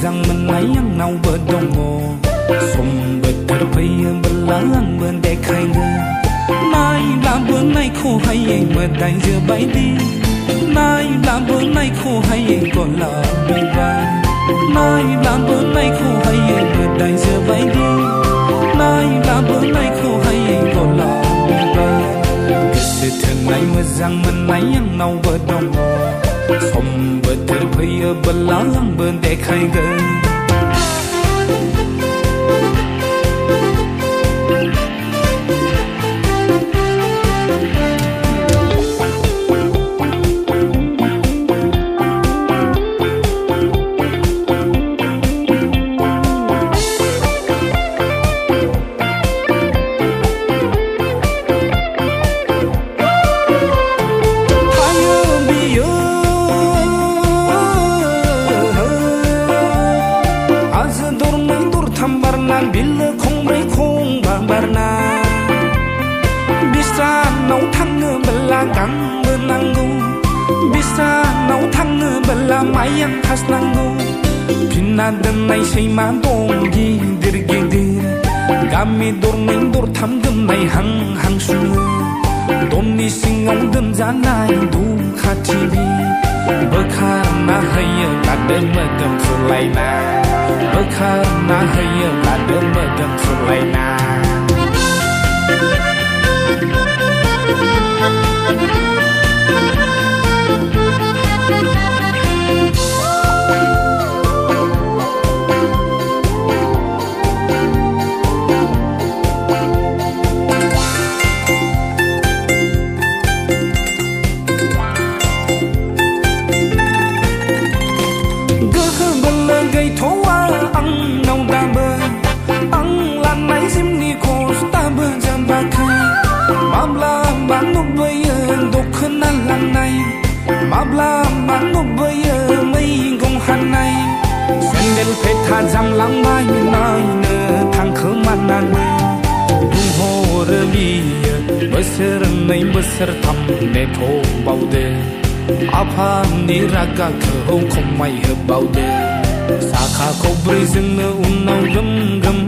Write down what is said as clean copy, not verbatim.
मोजां मोननाय आंनाव बो दङ सम बोथोर फैयो बोला आंबो देखायगोन नायब्लाबो नायख'हायै मोदायजो बायदि नायब्लाबो नायख'हायै गलाब बिबार नायब्लाबो नायख'हायै मोदायजो बायदि नायब्लाबो नायख'हायै गलाब बिबार गोसो थोनाय मोजां मोननाय आंनावबो दङ सम बोथोर फैयोब्ला आंबो देखायगोन Bila khombre khong barna bisa nau thang bela gang benanggu bisa nau thang bela mayang khas nanggu pina denai seima dong gidir gidir kami dormeng dor tham gemai hang hang su doni singong dem janai du khatibi bekarna haya kadem medem sulaina bekarna haya kadem medem sulaina Mabla manu baya mai gong hanai sendel peta jam lang mai nai ne thang khmanan dung hor bi besar nai besar tham ne tho baude apha ni raga khau khomai he baude sakha khobri jing ne unnau gam gam